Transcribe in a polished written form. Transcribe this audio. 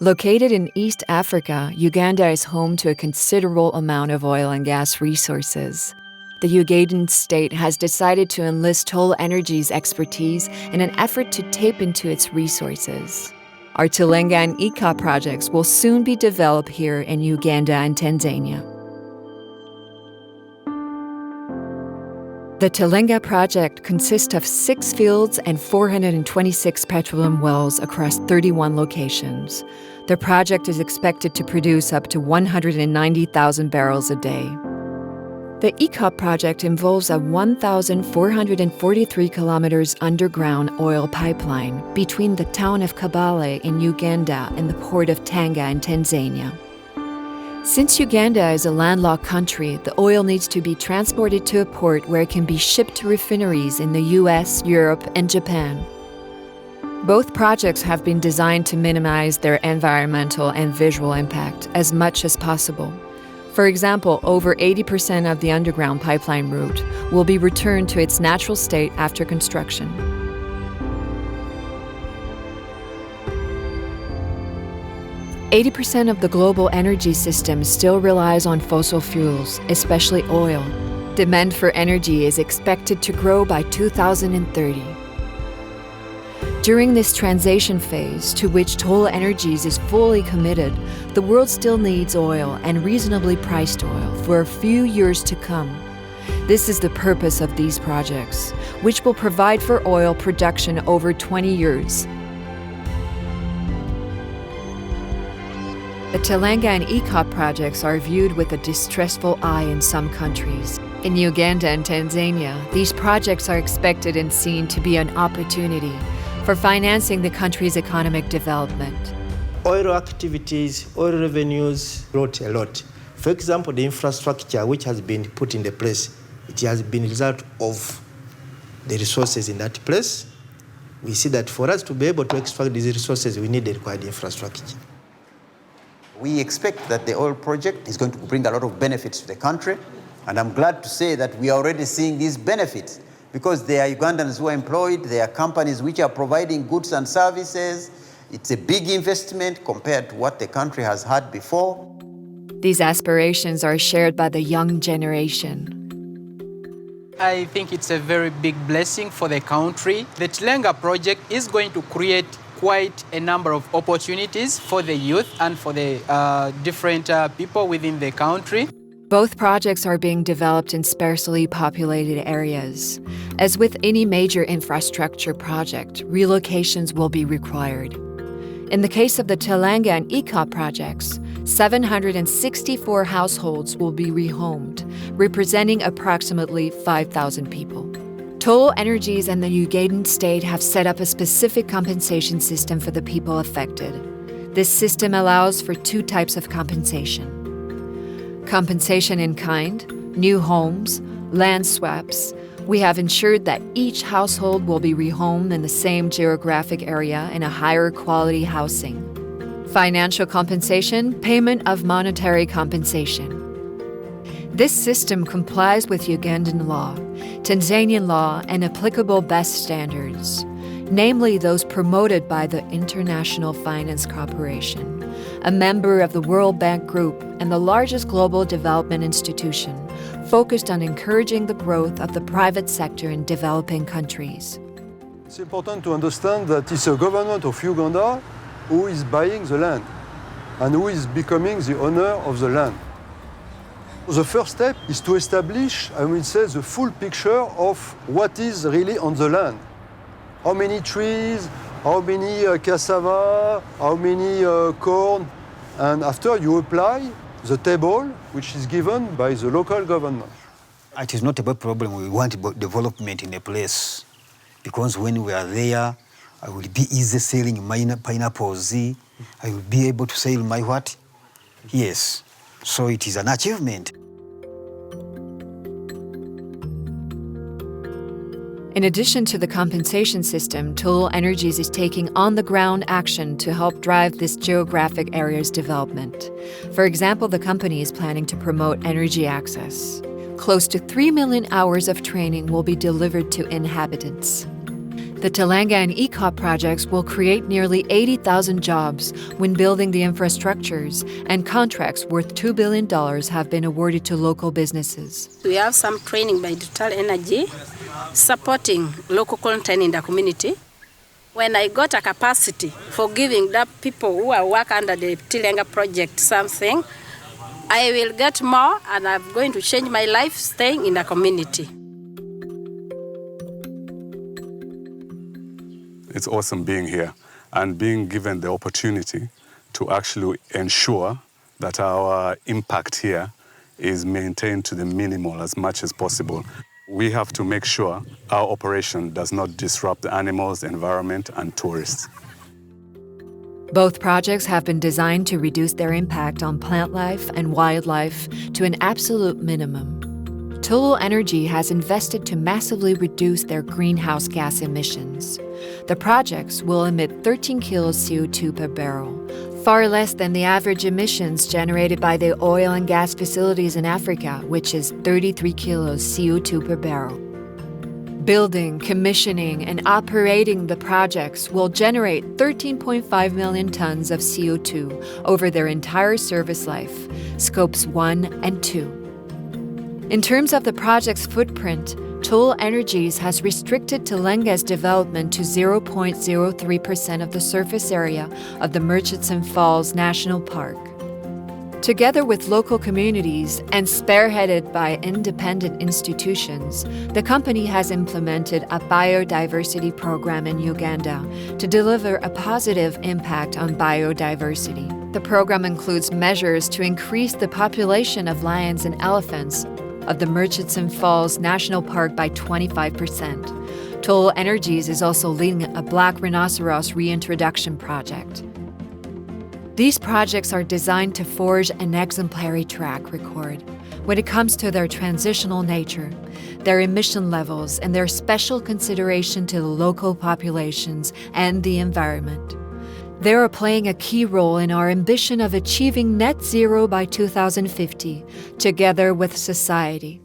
Located in East Africa, Uganda is home to a considerable amount of oil and gas resources. The Ugandan state has decided to enlist TotalEnergies' expertise in an effort to tap into its resources. Our Tilenga and EACOP projects will soon be developed here in Uganda and Tanzania. The Tilenga project consists of 6 fields and 426 petroleum wells across 31 locations. The project is expected to produce up to 190,000 barrels a day. The EACOP project involves a 1,443 kilometers underground oil pipeline between the town of Kabale in Uganda and the port of Tanga in Tanzania. Since Uganda is a landlocked country, the oil needs to be transported to a port where it can be shipped to refineries in the US, Europe, and Japan. Both projects have been designed to minimize their environmental and visual impact as much as possible. For example, over 80% of the underground pipeline route will be returned to its natural state after construction. % of the global energy system still relies on fossil fuels, especially oil. Demand for energy is expected to grow by 2030. During this transition phase, to which TotalEnergies is fully committed, the world still needs oil and reasonably priced oil for a few years to come. This is the purpose of these projects, which will provide for oil production over 20 years. The Tilenga and EACOP projects are viewed with a distrustful eye in some countries. In Uganda and Tanzania, these projects are expected and seen to be an opportunity for financing the country's economic development. Oil activities, oil revenues brought a lot. For example, the infrastructure which has been put in the place, it has been a result of the resources in that place. We see that for us to be able to extract these resources, we need the required infrastructure. We expect that the oil project is going to bring a lot of benefits to the country, and I'm glad to say that we are already seeing these benefits because there are Ugandans who are employed, there are companies which are providing goods and services. It's a big investment compared to what the country has had before. These aspirations are shared by the young generation. I think it's a very big blessing for the country. The Tilenga project is going to create quite a number of opportunities for the youth and for the different people within the country. Both projects are being developed in sparsely populated areas. As with any major infrastructure project, relocations will be required. In the case of the Tilenga and EACOP projects, 764 households will be rehomed, representing approximately 5,000 people. TotalEnergies and the Ugandan state have set up a specific compensation system for the people affected. This system allows for 2 types of compensation. Compensation in kind, new homes, land swaps. We have ensured that each household will be rehomed in the same geographic area in a higher quality housing. Financial compensation, payment of monetary compensation. This system complies with Ugandan law, Tanzanian law, and applicable best standards, namely those promoted by the International Finance Corporation, a member of the World Bank Group and the largest global development institution, focused on encouraging the growth of the private sector in developing countries. It's important to understand that it's a government of Uganda who is buying the land and who is becoming the owner of the land. The first step is to establish, the full picture of what is really on the land. How many trees, how many cassava, how many corn, and after you apply the table which is given by the local government. It is not a big problem. We want development in a place because when we are there, I will be easy selling my pineapples. I will be able to sell my what? Yes. So it is an achievement. In addition to the compensation system, TotalEnergies is taking on-the-ground action to help drive this geographic area's development. For example, the company is planning to promote energy access. Close to 3 million hours of training will be delivered to inhabitants. The Tilenga and EACOP projects will create nearly 80,000 jobs when building the infrastructures, and contracts worth $2 billion have been awarded to local businesses. We have some training by TotalEnergies supporting local content in the community. When I got a capacity for giving the people who are work under the Tilenga project something, I will get more, and I'm going to change my life staying in the community. It's awesome being here and being given the opportunity to actually ensure that our impact here is maintained to the minimal as much as possible. We have to make sure our operation does not disrupt the animals, environment, and tourists. Both projects have been designed to reduce their impact on plant life and wildlife to an absolute minimum. TotalEnergies has invested to massively reduce their greenhouse gas emissions. The projects will emit 13 kilos CO2 per barrel, far less than the average emissions generated by the oil and gas facilities in Africa, which is 33 kilos CO2 per barrel. Building, commissioning, and operating the projects will generate 13.5 million tons of CO2 over their entire service life, scopes 1 and 2. In terms of the project's footprint, TotalEnergies has restricted Tilenga's development to 0.03% of the surface area of the Murchison Falls National Park. Together with local communities and spearheaded by independent institutions, the company has implemented a biodiversity program in Uganda to deliver a positive impact on biodiversity. The program includes measures to increase the population of lions and elephants of the Murchison Falls National Park by 25%. TotalEnergies is also leading a black rhinoceros reintroduction project. These projects are designed to forge an exemplary track record when it comes to their transitional nature, their emission levels, and their special consideration to the local populations and the environment. They are playing a key role in our ambition of achieving net zero by 2050, together with society.